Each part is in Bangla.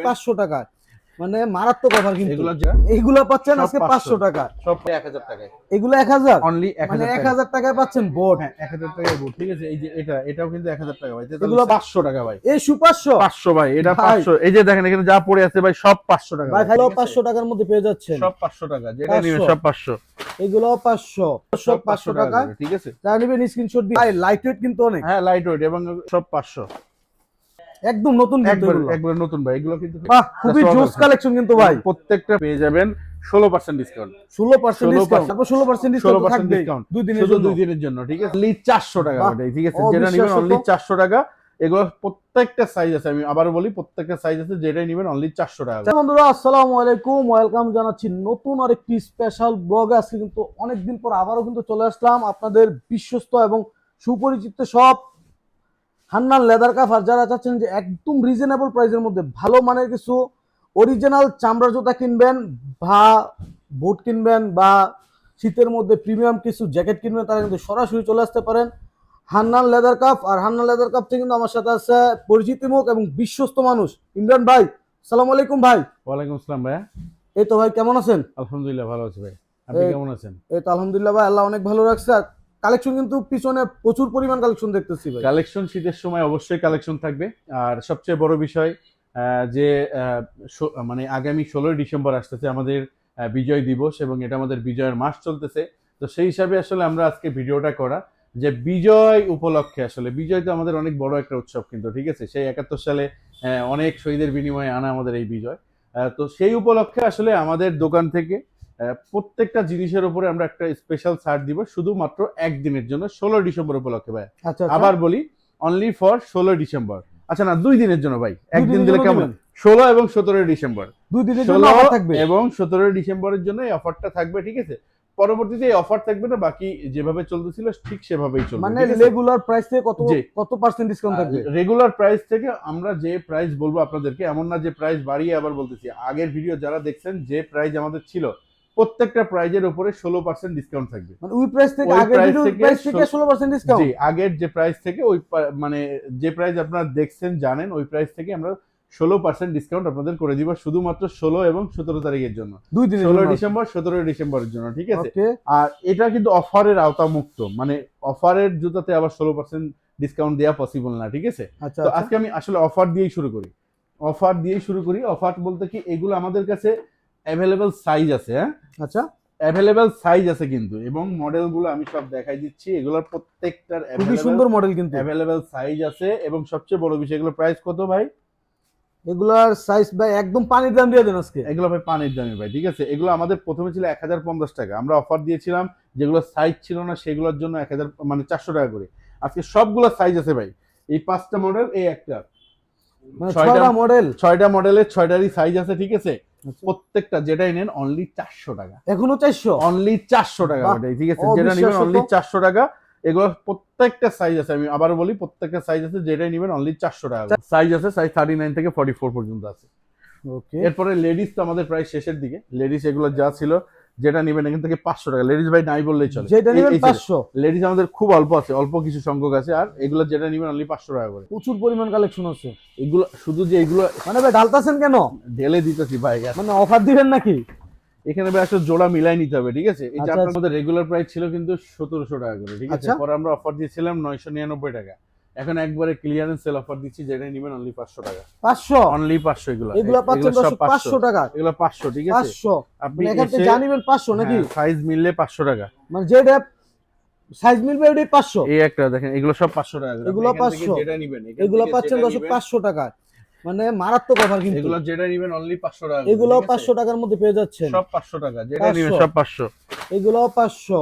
500 টাকা, মানে মারাত্মক অফার কিন্তু এগুলো এইগুলো পাচ্ছেন আজকে 500 টাকা, সব 1000 টাকায়। এগুলো 1000 অনলি মানে 1000 টাকা। 1000 টাকায় পাচ্ছেন বোর্ড। হ্যাঁ 1000 টাকায় বোর্ড, ঠিক আছে। এই যে এটাও কিন্তু 1000 টাকা ভাই। এগুলো 500 টাকা ভাই। এই সু 500 500 ভাই, এটা ভাই। 500। এই যে দেখেন এখানে যা পড়ে আছে ভাই সব 500 টাকা ভাই ভাই। খালি ঠিক আছে? 500 টাকার মধ্যে পেয়ে যাচ্ছেন, সব 500 টাকা, যেটা 500 নিবেন সব 500। এগুলো 500 সব 500 টাকা। করে, ঠিক আছে। যা নেবেন স্ক্রিনশট দিয়ে। ভাই লাইট ওয়েট কিন্তু অনেক, হ্যাঁ লাইট ওয়েট এবং সব 500। একদম নতুন কিন্তু একবার এগুলো। একবার নতুন ভাই, এগুলো কিন্তু বাহ খুবই জোস কালেকশন কিন্তু ভাই। প্রত্যেকটা পেয়ে যাবেন 16% ডিসকাউন্ট। 16% ডিসকাউন্ট, তারপর 16% ডিসকাউন্ট 16% থাকবে ডিসকাউন্ট দুই দিনের শুধু জন্য। 2 দিনের জন্য, ঠিক আছে। অনলি 400 টাকা বাহ, ভাই, ঠিক আছে। যেটা অবিশ্বাস্য নেবেন অনলি তো। 400 টাকা। এগুলো প্রত্যেকটা সাইজ আছে, আমি আবারও বলি প্রত্যেকটা সাইজ আছে, যেটাই নেবেন অনলি 400 টাকা। বন্ধুরা আসসালামু আলাইকুম, ওয়েলকাম জানাচ্ছি নতুন আরেকটি স্পেশাল ব্লগে। আজকে কিন্তু অনেকদিন পর আবারও কিন্তু চলে আসলাম আপনাদের বিশ্বস্ত এবং সুপরিচিত সব হান্নান লেদার কাফার। যারা চাচ্ছেন যে একদম রিজনেবল প্রাইসের মধ্যে ভালো মানের কিছু অরিজিনাল চামড়া জুতা কিনবেন বা বুট কিনবেন বা শীতের মধ্যে প্রিমিয়াম কিছু জ্যাকেট কিনবেন, তারা কিন্তু সরাসরি চলে আসতে পারেন হান্নান লেদার কাপ। আর হান্নান লেদার কাপ থেকে কিন্তু আমার সাথে আছে পরিচিত মুখ এবং বিশ্বস্ত মানুষ ইমরান ভাই। সালাম আলাইকুম ভাই। ওয়ালাইকুম আসসালাম ভাই। এই তো ভাই, কেমন আছেন? আলহামদুলিল্লাহ ভালো আছি ভাই, আপনি কেমন আছেন? এই তো আলহামদুলিল্লাহ ভাই, আল্লাহ অনেক ভালো রাখছে। আর কালেকশন কিন্তু পিছনে প্রচুর পরিমাণ কালেকশন দেখতেছি ভাই। কালেকশন শীতের সময় অবশ্যই কালেকশন থাকবে। আর সবচেয়ে বড় বিষয় যে মানে আগামী 16ই ডিসেম্বর আসতেছে আমাদের বিজয় দিবস, এবং এটা আমাদের বিজয়ের মাস চলতেছে। তো সেই হিসাবে আসলে আমরা আজকে ভিডিওটা করা, যে বিজয় উপলক্ষে, আসলে বিজয় তো আমাদের অনেক বড় একটা উৎসব কিন্তু, ঠিক আছে। সেই 71 সালে অনেক শহীদের বিনিময়ে আনা আমাদের এই বিজয়। তো সেই উপলক্ষে আসলে আমাদের দোকান থেকে প্রত্যেকটা জিনিসের উপরে আমরা একটা স্পেশাল ছাড় দিব, শুধুমাত্র একদিনের জন্য, 16 ডিসেম্বর উপলক্ষে ভাই। আচ্ছা আবার বলি, অনলি ফর 16 ডিসেম্বর। আচ্ছা না, 2 দিনের জন্য ভাই, একদিন দিলে কেমন? 16 এবং 17 ডিসেম্বর, 2 দিনের জন্য অফার থাকবে এবং 17 ডিসেম্বরের জন্য এই অফারটা থাকবে, ঠিক আছে। পরবর্তীতে এই অফার থাকবে না, বাকি যেভাবে চলতেছিল ঠিক সেভাবেই চলবে। মানে রেগুলার প্রাইস থেকে কত কত পার্সেন্ট ডিসকাউন্ট থাকবে? রেগুলার প্রাইস থেকে আমরা যে প্রাইস বলবো আপনাদেরকে, এমন না যে প্রাইস বাড়িয়ে আবার বলতেছি। আগের ভিডিও যারা দেখছেন, যে প্রাইস আমাদের ছিল প্রত্যেকটা প্রাইজের উপরে 16% ডিসকাউন্ট থাকবে। মানে ওই প্রাইস থেকে, ওই আগের প্রাইস ভিডিওর থেকে প্রাইস থেকে 16% ডিসকাউন্ট। জি, আগের যে প্রাইস থেকে ওই মানে যে প্রাইস আপনারা দেখছেন জানেন, ওই প্রাইস থেকে আমরা 16% ডিসকাউন্ট আপনাদের করে দিব, শুধুমাত্র 16 এবং 17 তারিখের জন্য। 2 দিনের 16 জন্য ডিসেম্বর 17 ডিসেম্বরের জন্য, ঠিক আছে। ওকে। আর এটা কিন্তু অফারের আওতা মুক্ত, মানে অফারের জুতাতে আবার 16% ডিসকাউন্ট দেওয়া পসিবল না, ঠিক আছে। আচ্ছা তো আচ্ছা। আজকে আমি আসলে অফার দিয়েই শুরু করি। অফার বলতে কি, এগুলো আমাদের কাছে অ্যাভেলেবল সাইজ আছে। হ্যাঁ আচ্ছা, অ্যাভেলেবল সাইজ আছে কিন্তু, এবং মডেলগুলো আমি সব দেখাই দিচ্ছি। এগুলোর প্রত্যেকটার খুবই সুন্দর মডেল কিন্তু। অ্যাভেলেবল সাইজ আছে, এবং সবচেয়ে বড় বিষয়, এগুলো প্রাইস কত ভাই? এগুলার সাইজ ভাই একদম পানির দাম দিয়ে দেন আজকে। এগুলো ভাই পানির দামে ভাই, ঠিক আছে। এগুলো আমাদের প্রথমে ছিল 1050 টাকা, আমরা অফার দিয়েছিলাম। যেগুলো সাইজ ছিল না সেগুলোর জন্য 1000 মানে 400 টাকা করে। আজকে সবগুলো সাইজ আছে ভাই। এই 5টা মডেল, এই একটা, মানে 6টা মডেল, 6টা মডেলের 6টারই সাইজ আছে, ঠিক আছে। প্রত্যেকটা যেটাই নেন অনলি 400 টাকা, এখনো 400, অনলি 400 টাকা ওটাই, ঠিক আছে। যেটা নেবেন অনলি 400 টাকা। এগুলো প্রত্যেকটা সাইজ আছে, আমি আবারও বলি প্রত্যেকটা সাইজ আছে, যেটাই নেবেন অনলি 400 টাকা। সাইজ আছে, সাইজ 39 থেকে 44 পর্যন্ত আছে। ওকে। এরপরে লেডিস তো আমাদের প্রায় শেষের দিকে। লেডিস এগুলো যা ছিল, যেটা নেবেন এখান থেকে 500 টাকা। লেডিস ভাই নাই বললেই চলে, যেটা নেবেন 500। লেডিস আমাদের খুব অল্প আছে, অল্প কিছু সংখ্যক আছে। আর এগুলো যেটা নেবেন অনলি 500 টাকা করে। প্রচুর পরিমাণ কালেকশন আছে। এগুলো শুধু যে এগুলো মানে ভাই ঢালতাছেন কেন? ঢেলে দিতেছি ভাই, মানে অফার দিবেন নাকি? এখানে ভাই আসলে জোড়া মিলাই নিতে হবে, ঠিক আছে। এই আচ্ছা, চারটার মধ্যে রেগুলার প্রাইস ছিল কিন্তু 1700 টাকা করে, ঠিক আছে। আচ্ছা। পরে আমরা অফার দিয়েছিলাম 999 টাকা। এখন একবারে ক্লিয়ারেন্স সেল অফার দিচ্ছি, যেটা নেবেন অনলি 500 টাকা। 500, অনলি 500। এগুলো পাচ্ছেন 500 টাকা। এগুলো 500, ঠিক আছে। 500 আপনি মানে এখান থেকে জানিবেন 500 নাকি? সাইজ মিললে 500 টাকা, মানে যেটা সাইজ মিলবে ওটাই 500। এই একটা দেখেন, এগুলো সব 500 টাকা করে। এগুলো আপনি এখান থেকে 500, যেটা নেবেন, এগুলো পাচ্ছেন 500 টাকা, মানে মারাত্মক অফার কিন্তু। এগুলো যেটা নেবেন অনলি 500 টাকা, এগুলো 500 টাকার মধ্যে পেয়ে যাচ্ছেন, সব 500 টাকা, যেটা নেবেন সব 500। এগুলো 500,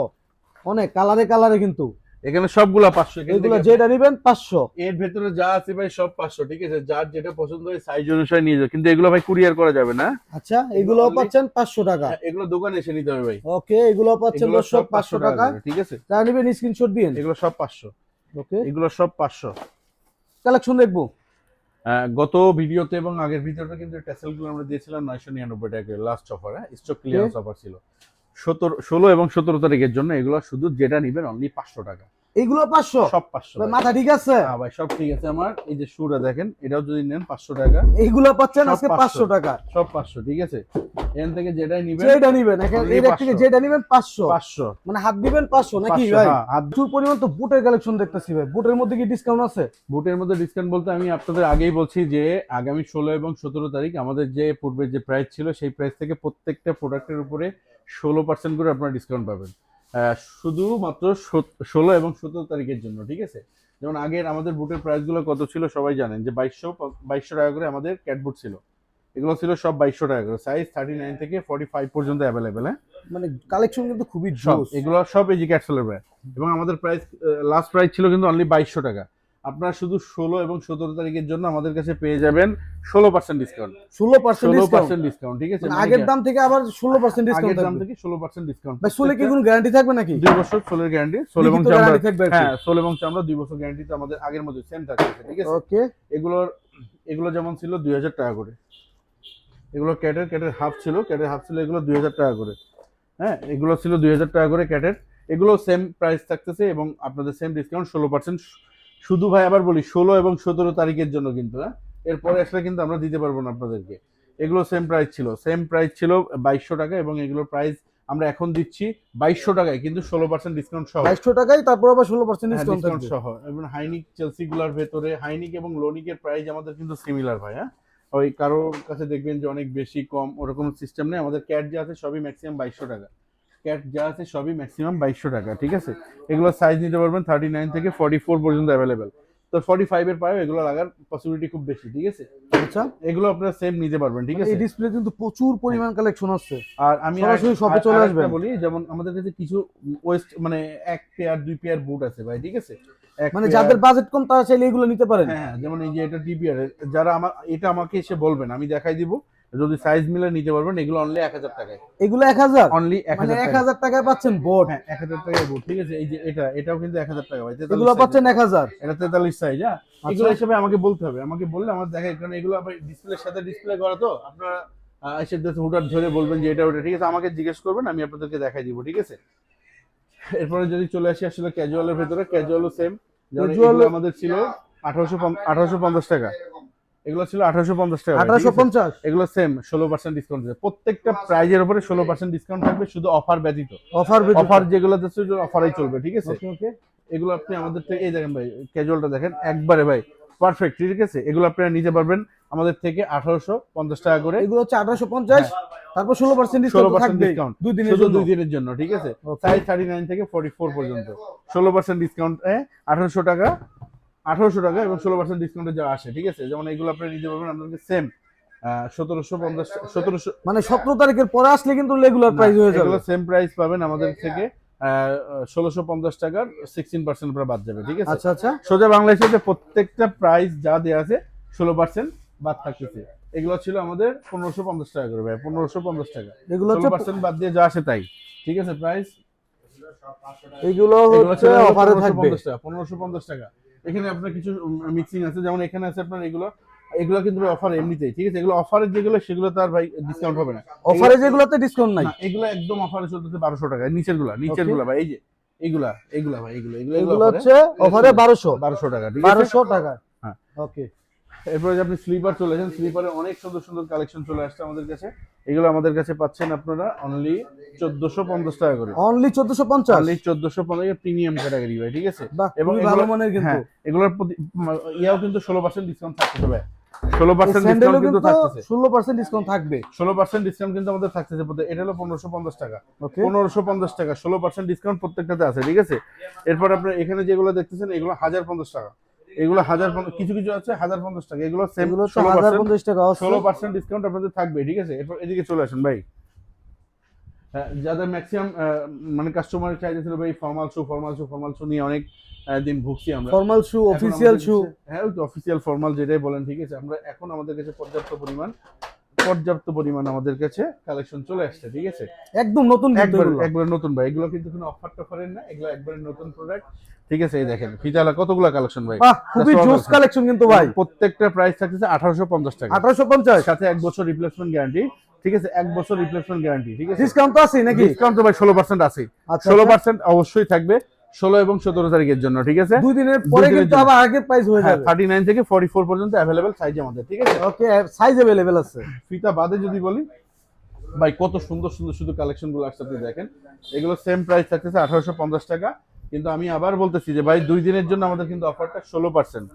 অনেক কালারে কালারে কিন্তু এখানে সবগুলা 500। এগুলো যেটা নেবেন 500। এর ভেতরে যা আছে ভাই সব 500, ঠিক আছে। যার যেটা পছন্দ হয় সাইজ অনুসারে নিয়ে যাও, কিন্তু এগুলো ভাই কুরিয়ার করা যাবে না। আচ্ছা, এগুলো পাচ্ছেন 500 টাকা। এগুলো দোকানে এসে নিতে হবে ভাই। ওকে, এগুলো পাচ্ছেন সব 500 টাকা, ঠিক আছে। যা নেবেন স্ক্রিনশট দিন। এগুলো সব 500। ওকে, এগুলো সব 500। কালেকশন দেখবো। গত ভিডিওতে এবং আগের ভিডিওতে কিন্তু টেসেলগুলো আমরা দিয়েছিলাম 999 টাকা last offer, stock clearance offer ছিল 16 এবং 17 তারিখের জন্য। এগুলো শুধু যেটা নেবেন অনলি 500 টাকা। এইগুলো 500 সব 500 ভাই, মাথা ঠিক আছে? হ্যাঁ ভাই সব ঠিক আছে আমার। এই যে শুটা দেখেন, এটাও যদি নেন 500 টাকা। এইগুলো পাচ্ছেন সব আজকে 500 500 টাকা। সব 500 ঠিক আছে। এখান থেকে যেটাই নিবেন, যেটা নিবেন Only এই রেট থেকে 500 যেটা নিবেন 500, 500 মানে হাত দিবেন 500 নাকি 500, ভাই? হ্যাঁ, হাত। প্রচুর পরিমাণ তো বুটের কালেকশন দেখতেছি ভাই, বুটের মধ্যে কি ডিসকাউন্ট আছে? বুটের মধ্যে ডিসকাউন্ট বলতে আমি আপনাদের আগেই বলছি যে আগামী 16 এবং 17 তারিখ আমাদের যে পূর্বের যে প্রাইস ছিল সেই প্রাইস থেকে প্রত্যেকটা প্রোডাক্টের উপরে 16% করে আপনারা ডিসকাউন্ট পাবেন, শুধুমাত্র 16 এবং 17 তারিখের জন্য, ঠিক আছে। যেমন আগের আমাদের বুটের প্রাইসগুলো কত ছিল সবাই জানেন, যে 2200 টাকা করে আমাদের ক্যাট বুট ছিল। এগুলো ছিল সব 2200 টাকা করে, সাইজ 39 থেকে 45 পর্যন্ত অ্যাভেলেবেল। হ্যাঁ, মানে কালেকশন কিন্তু খুবই সব জোস। এগুলো সব এই যে ক্যাটসেলের ব্র্যান্ড। এবং আমাদের প্রাইস লাস্ট প্রাইস ছিল কিন্তু অনলি 2200 টাকা। আপনারা শুধু 16 এবং 17 তারিখের জন্য আমাদের কাছে পেয়ে যাবেন 16% ডিসকাউন্ট। 16% ডিসকাউন্ট, ঠিক আছে। মানে মানে আগের কি? দাম থেকে আবার 16% ডিসকাউন্ট আগের দাম থাকবে থেকে 16% ডিসকাউন্ট। ভাই। সোলে কি কোনো গ্যারান্টি থাকবে নাকি? 2 বছর সোলের গ্যারান্টি, সোল এবং লিখিত চামড়া। guarantee থাকবে আর কি? হ্যাঁ, সোল এবং চামড়া 2 বছর গ্যারান্টি তো আমাদের আগের মতো সেম থাকবে, ঠিক আছে। ওকে, এগুলো যেমন ছিল 2000 টাকা করে, এগুলো ক্যাটের হাফ ছিল, এগুলো 2000 টাকা করে। হ্যাঁ, এগুলো ছিল 2000 টাকা করে ক্যাটের। এগুলো সেম প্রাইস থাকতেছে এবং আপনাদের সেম ডিসকাউন্ট 16%। শুধু ভাই আবার বলি 16 এবং 17 তারিখের জন্য কিন্তু, হ্যাঁ, এরপরে আসলে কিন্তু আমরা দিতে পারবো না আপনাদেরকে। এগুলো সেম প্রাইস ছিল 2200 টাকা এবং এগুলোর প্রাইস আমরা এখন দিচ্ছি 2200 টাকায়, কিন্তু 16% ডিসকাউন্ট সহ। 2200 টাকায় তারপর আবার 16% হ্যাঁ, ডিসকাউন্ট ডিসকাউন্ট থাকবে। সহ। এবং হাইনিক চেলসি গুলার ভেতরে হাইনিক এবং লোনিকের প্রাইস আমাদের কিন্তু সিমিলার ভাই। হ্যাঁ, ওই কারো কাছে দেখবেন যে অনেক বেশি কম ওরকম সিস্টেম নেই। আমাদের ক্যাট যা আছে সবই ম্যাক্সিমাম 2200 টাকা। ঠিক আছে। এগুলো সাইজ নিতে পারবেন 39 থেকে 44 পর্যন্ত অ্যাভেলেবেল। তো 45 এর পায়ও এগুলো লাগার পসিবিলিটি খুব বেশি, ঠিক আছে। আচ্ছা, এগুলো আপনারা সেম নিতে পারবেন, ঠিক মানে আছে। এই ডিসপ্লে কিন্তু প্রচুর পরিমাণ কালেকশন আছে। আর আমি সরাসরি শপে চলে আসবেন। বলি, যেমন আমাদের কাছে কিছু ওয়েস্ট মানে এক পেয়ার 2 পেয়ার বুট আছে ভাই, ঠিক আছে। মানে যাদের বাজেট কম তারা চাইলে এগুলো নিতে পারেন। হ্যাঁ, যেমন এই যে এটা টিপিআর, যারা এটা আমাকে এসে বলবেন, আমি দেখাই দিব। যদি সাইজ মিলে নিতে পারবেন, এগুলো অনলি 1000 টাকায়। এগুলো 1000, অনলি মানে 1000 টাকা। 1000 টাকায় পাচ্ছেন বোর্ড। হ্যাঁ, 1000 টাকায় বুট, ঠিক আছে। এই যে এটাও কিন্তু 1000 টাকা ভাই। এগুলো পাচ্ছেন 1000। এটা 43 সাইজ। হ্যাঁ, এগুলো হিসেবে আমাকে বলতে হবে, আমাকে বললে আমার দেখাই, কারণ এগুলো আবার ডিসপ্লের সাথে ডিসপ্লে করা, তো আপনারা এসে হুটার ধরে বলবেন যে এটা ওটা, ঠিক আছে। আমাকে জিজ্ঞেস করবেন, আমি আপনাদেরকে দেখাই দিব, ঠিক আছে। এরপরে যদি চলে আসি আসলে ক্যাজুয়ালের ভেতরে, ক্যাজুয়ালও সেম। যেমন আমাদের ছিল 1850 টাকা, এগুলো ছিল 1850 টাকা, 1850। এগুলো সেম 16% ডিসকাউন্ট আছে। প্রত্যেকটা প্রাইজের উপরে 16% ডিসকাউন্ট থাকবে, শুধু অফার ব্যতীত। অফার যেগুলো দিচ্ছে অফারই চলবে, ঠিক আছে। ওকে ওকে, এগুলো আপনি আমাদের থেকে, এই দেখেন ভাই, ক্যাজুয়ালটা দেখেন একবারে ভাই পারফেক্ট, ঠিক আছে। এগুলো আপনারা নিতে পারবেন আমাদের থেকে 1850 টাকা করে। এগুলো হচ্ছে 1850, তারপর 16% ডিসকাউন্ট থাকবে ডিসকাউন্ট 2 দিনের শুধু জন্য। 2 দিনের জন্য, ঠিক আছে। সাইজ 39 থেকে 44 পর্যন্ত 16% ডিসকাউন্ট, 1800 টাকা, 1800 টাকা এবং 16% ডিসকাউন্টে যা আসে, ঠিক আছে। যেমন এগুলো আপনারা নিতে পারবেন আপনাদের সেম 1750 মানে 17 তারিখের পরে আসলে কিন্তু রেগুলার প্রাইস হয়ে যাবে। এগুলো সেম প্রাইস পাবেন আমাদের থেকে 1650 টাকার 16% উপরে বাদ যাবে, ঠিক আছে। আচ্ছা আচ্ছা, সোজা বাংলায় যে প্রত্যেকটা প্রাইস যা দেওয়া আছে 16% বাদ থাকতেছে। এগুলো ছিল আমাদের 1550 টাকা করে ভাই, 1550 টাকা। এগুলো হচ্ছে 16% বাদ দিয়ে যা আসে তাই, ঠিক আছে। প্রাইস এগুলো হচ্ছে অফারে থাকবে 1550 টাকা। এখানে আপনার কিছু মিক্সিং আছে, যেমন এখানে আছে আপনার এগুলো কিন্তু অফার এমনিতেই, ঠিক আছে। এগুলো অফারের যেগুলো সেগুলো তার ভাই ডিসকাউন্ট হবে না। অফারে যেগুলোতে ডিসকাউন্ট নাই, এগুলো একদম অফারে চলতেছে 1200 টাকা। নিচের গুলা ভাই, এই যে এগুলা ভাই, এগুলো হচ্ছে অফারে 1200 টাকা, ঠিক আছে। 1200 টাকা। হ্যাঁ, ওকে। এরপরে যে আপনি স্লিপার চলে যান, স্লিপারে অনেক সুন্দর সুন্দর কালেকশন চলে আসছে আমাদের কাছে। এগুলো আমাদের কাছে পাচ্ছেন আপনারা অনলি 1450 টাকা করে। অনলি 1450, অনলি 1450 প্রিমিয়াম ক্যাটাগরি ভাই, ঠিক আছে। এবং ভালো মানের কিন্তু। হ্যাঁ, এগুলোর প্রতি ইয়াও কিন্তু 16% ডিসকাউন্ট থাকতে হবে। 16% ডিসকাউন্ট কিন্তু থাকতেছে, 16% ডিসকাউন্ট থাকবে। 16% ডিসকাউন্ট কিন্তু আমাদের থাকতেছে। এটা হলো 1550 টাকা, ওকে, 1550 টাকা 16% ডিসকাউন্ট প্রত্যেকটাতে আছে, ঠিক আছে। এরপর আপনার এখানে যেগুলো দেখতেছেন এগুলো 1050 টাকা, এগুলো 1050, কিছু কিছু আছে 1050 টাকা। এগুলো সেম 1050 টাকা, 16% ডিসকাউন্ট আপনাদের থাকবে, ঠিক আছে। এরপর এদিকে চলে আসেন ভাই। যাদের ম্যাক্সিমাম মানে কাস্টমার চাইতে ছিল ভাই ফর্মাল শু নিয়ে অনেক দিন ভুগছি আমরা। ফর্মাল শু, অফিশিয়াল শু, হ্যাঁ, ওই অফিশিয়াল ফর্মাল যেটাই বলেন, ঠিক আছে। আমরা এখন আমাদের কাছে পর্যাপ্ত পরিমাণ আমাদের কাছে কালেকশন চলে আসছে, ঠিক আছে। একদম নতুন, একবার নতুন ভাই। এগুলো কিন্তু কোনো অফার টফারের না, এগুলো একবারে নতুন প্রোডাক্ট, ঠিক আছে। এই দেখেন ফিতালা কতগুলো কালেকশন ভাই, বাহ, খুবই জোস কালেকশন কিন্তু ভাই। প্রত্যেকটা প্রাইস থাকতেছে 1850 টাকা, 1850, সাথে 1 বছর রিপ্লেসমেন্ট গ্যারান্টি, ঠিক আছে। 1 বছর রিপ্লেসমেন্ট গ্যারান্টি, ঠিক আছে। ডিসকাউন্ট তো আছে নাকি? ডিসকাউন্ট তো ভাই 16% আছে, আচ্ছা, 16% অবশ্যই থাকবে। 16 এবং 17 তারিখের জন্য, ঠিক আছে? 2 দিনের পরে দিনের কিন্তু জন্য। আবার আগের প্রাইস হয়ে হ্যাঁ, যাবে। 39 থেকে 44 পর্যন্ত অ্যাভেলেবেল সাইজ আমাদের, ঠিক আছে? ওকে, সাইজ अवेलेबल আছে। ফিতা বাদে যদি বলি ভাই, কত সুন্দর সুন্দর শুধু কালেকশন গুলো আসছে, আপনি দেখেন। এগুলো সেম প্রাইস থাকতেছে 1850 টাকা। কিন্তু আমি আবার বলতেছি যে ভাই, 2 দিনের জন্য আমাদের কিন্তু অফারটা 16%,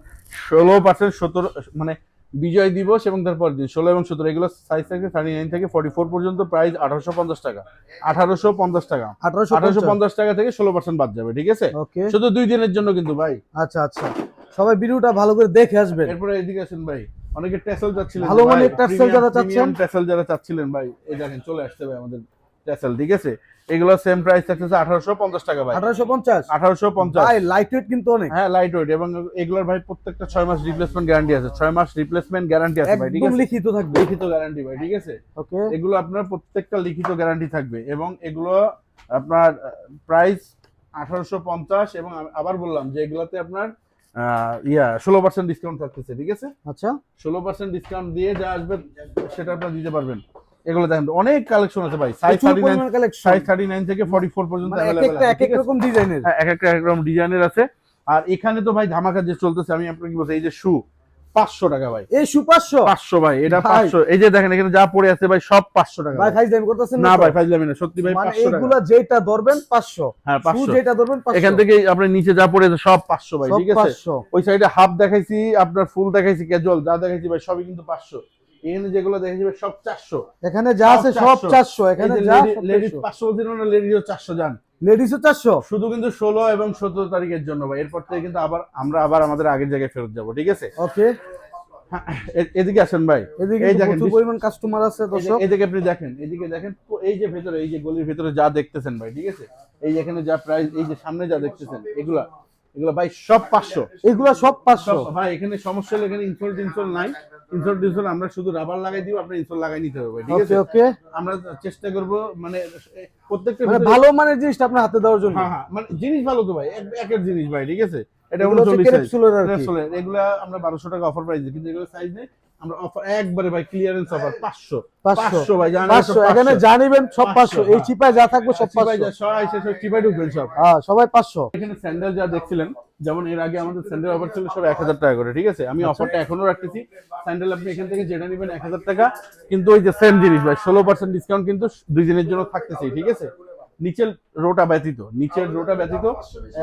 17 মানে বিজয় দিবস এবং তারপর দিন 16 এবং 17, এগুলো সাইজ থাকে 39 থেকে 44 পর্যন্ত, প্রাইস 1850 টাকা। 1850 টাকা, 1850। 1850 টাকা থেকে 16% বাদ যাবে, ঠিক আছে? ওকে, শুধু 2 দিনের জন্য কিন্তু ভাই। আচ্ছা আচ্ছা, সবাই ভিডিওটা ভালো করে দেখে আসবেন। এরপরে এদিকে আসেন ভাই, অনেকে টেসেল চাচ্ছিলেন, ভালো মানের tassel যারা চাচ্ছেন। টেসেল যারা চাচ্ছিলেন ভাই, এই দেখেন চলে আসছে ভাই আমাদের টেসেল, ঠিক আছে? এগুলো সেম প্রাইস থাকতেছে 1850 টাকা ভাই। 1850 1850 ভাই, লাইট ওয়েট কিন্তু অনেক, হ্যাঁ, লাইট ওয়েট, এবং এগুলোর ভাই প্রত্যেকটা 6 মাস রিপ্লেসমেন্ট গ্যারান্টি আছে, 6 মাস রিপ্লেসমেন্ট গ্যারান্টি আছে ভাই, ঠিক একদম আছে? লিখিত থাকবে। লিখিত গ্যারান্টি ভাই, ঠিক আছে? ওকে, এগুলো আপনার প্রত্যেকটা লিখিত গ্যারান্টি থাকবে, এবং এগুলো আপনার প্রাইস 1850, এবং আবার বললাম যে এগুলোতে আপনার 16% ডিসকাউন্ট থাকতেছে, ঠিক আছে? আচ্ছা, 16% ডিসকাউন্ট দিয়ে যা আসবে সেটা আপনারা দিতে পারবেন। এগুলো দেখেন, অনেক কালেকশন আছে ভাই, সাইজ প্রচুর 39, পরিমাণ কালেকশন, সাইজ 39 থেকে 44 পর্যন্ত মানে এক अवेलेबल একটা আছে, এক ঠিক এক আছে? রকম ডিজাইনের। হ্যাঁ, এক একটা এক রকম ডিজাইনের আছে। আর এখানে তো ভাই ধামাকা যে চলতেছে, আমি আপনাকে কি বলছি, এই যে শু 500 টাকা ভাই, এই শু 500 500 ভাই, এটা ভাই। 500। এই যে দেখেন এখানে যা পড়ে আছে ভাই, সব 500 টাকা ভাই, ভাই। ফাইজ দাম করতেছেন না তো? ভাই, ফাইজলামি না, সত্যি ভাই, মানে 500 টাকা। এইগুলা যেটা ধরবেন 500, হ্যাঁ, শু 500। যেটা ধরবেন 500, এখান থেকে আপনার নিচে যা পড়ে আছে সব 500 ভাই, সব ঠিক আছে? 500। ওই সাইডে হাফ দেখাইছি, আপনার ফুল দেখাইছি, ক্যাজুয়াল যা দেখাইছি ভাই, সবই কিন্তু 500। এখানে যেগুলো দেখাইছি ভাই, সব 400। এখানে যা আছে সব 400, এখানে যা লেডিস 500 বলছিল না, লেডিসও 400 জান। লেডিসও 400। শুধু কিন্তু 16 এবং 17 তারিখের জন্য ভাই, এরপর থেকে কিন্তু আমরা আবার আমাদের আগের জায়গায় ফেরত যাব, ঠিক আছে? ওকে, হ্যাঁ, এদিকে আসেন ভাই, এদিকে এই কিন্তু দেখেন প্রচুর পরিমাণ কাস্টমার আছে দর্শক। এদিকে আপনি দেখেন, এদিকে দেখেন, এই যে ভেতরে, এই যে গলির ভেতরে যা দেখতেছেন ভাই, ঠিক আছে? এই যে এখানে যা প্রাইস, এই যে সামনে যা দেখতেছেন, এগুলা ভাই সব 500। এগুলা সব 500 ভাই এখানে সমস্যা হলো, এখানে ইনসোল নাই, ইনসোল আমরা শুধু রাবার লাগাই দিব, আপনি ইনসোল লাগাই নিতে হবে ভাই, ঠিক ওকে আছে? ওকে, আমরা চেষ্টা করব মানে প্রত্যেকটা মানে ভালো মানের জিনিসটা আপনার হাতে দেওয়ার জন্য। হ্যাঁ হ্যাঁ, মানে জিনিস ভালো তো ভাই, একের জিনিস ভাই, ঠিক আছে? এটা এগুলো হচ্ছে 39 ক্যাপসুলের আর কি। ক্যাপসুলের, এগুলা আমরা 1200 টাকা অফার প্রাইস দিই, কিন্তু এগুলো সাইজ নেই, আমরা অফার একবারে ভাই ক্লিয়ারেন্স অফার 500 ভাই, জানেন 500, এখানে জানিবেন সব 500, এই চিপায় যা থাকবে সব 500। সবাই সব চিপাই ঢুকবেন সব। হ্যাঁ, সবাই 500। এখানে স্যান্ডেল যা দেখছিলেন, যেমন এর আগে আমাদের স্যান্ডেল অফার ছিল সব 1000 টাকা করে, ঠিক আছে? আমি অফারটা এখনো রাখতেছি, স্যান্ডেল আপনি এখান থেকে যেটা নেবেন 1000 টাকা, কিন্তু ওই যে সেম জিনিস ভাই, 16% ডিসকাউন্ট কিন্তু 2 দিনের জন্য থাকতেছে, ঠিক আছে? নিচের রোটা ব্যতীত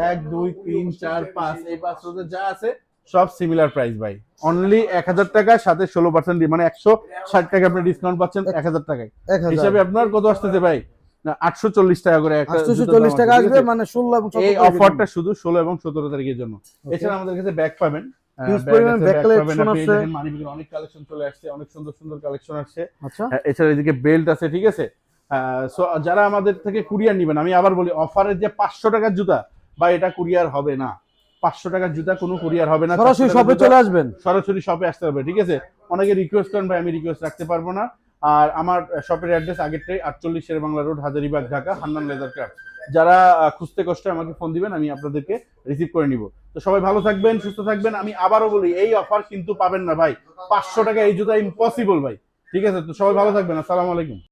1 2 3 4 5, এই 5 রোতে যা আছে সব সিমিলার প্রাইস ভাই, অনলি 1000 টাকা, সাথে 16% মানে 160 টাকা আপনি ডিসকাউন্ট পাচ্ছেন 1000 টাকায়। 1000 হিসাবে আপনার কত আসতেছে ভাই? না, 840 টাকা করে একটা 840 টাকা ঠিক আসবে, আছে? মানে 16 এবং 17 এই তারিখের অফারটা জন্য। শুধু 16 এবং 17 তারিখের জন্য। এছাড়া আমাদের কাছে ব্যাগ পাবেন, Huge ব্যাগ পরিমাণ আছে, ব্যাগ ব্যাগ collection পাবেন, আপনি আছে। দেখেন মানিব্যাগের অনেক কালেকশন চলে আসছে, অনেক সুন্দর সুন্দর কালেকশন আসছে। আচ্ছা, এছাড়া এদিকে বেল্ট আছে, ঠিক আছে? সো যারা আমাদের থেকে কুরিয়ার নেবেন, আমি আবার বলি, অফারের যে 500 টাকার জুতা বা এটা কুরিয়ার হবে না, 500 টাকার জুতা কোনো কুরিয়ার হবে না, সরাসরি 400 টাকার শপে জুতা চলে আসবেন। সরাসরি শপে আসতে হবে, ঠিক আছে? অনেকে রিকোয়েস্ট করেন ভাই, আমি রিকোয়েস্ট রাখতে পারবো না। আর আমার শপের অ্যাড্রেস আগেরটাই, 48 Sher-e-Bangla road, Hazaribagh, Dhaka, Hannan leather craft. যারা খুঁজতে কষ্ট আমাকে ফোন দিবেন, আমি আপনাদেরকে রিসিভ করে নিব। তো সবাই ভালো থাকবেন, সুস্থ থাকবেন। আমি আবারও বলি, এই অফার কিন্তু পাবেন না ভাই, 500 টাকা এই জুতা ইম্পসিবল ভাই, ঠিক আছে? তো সবাই ভালো থাকবেন, আসসালামু আলাইকুম।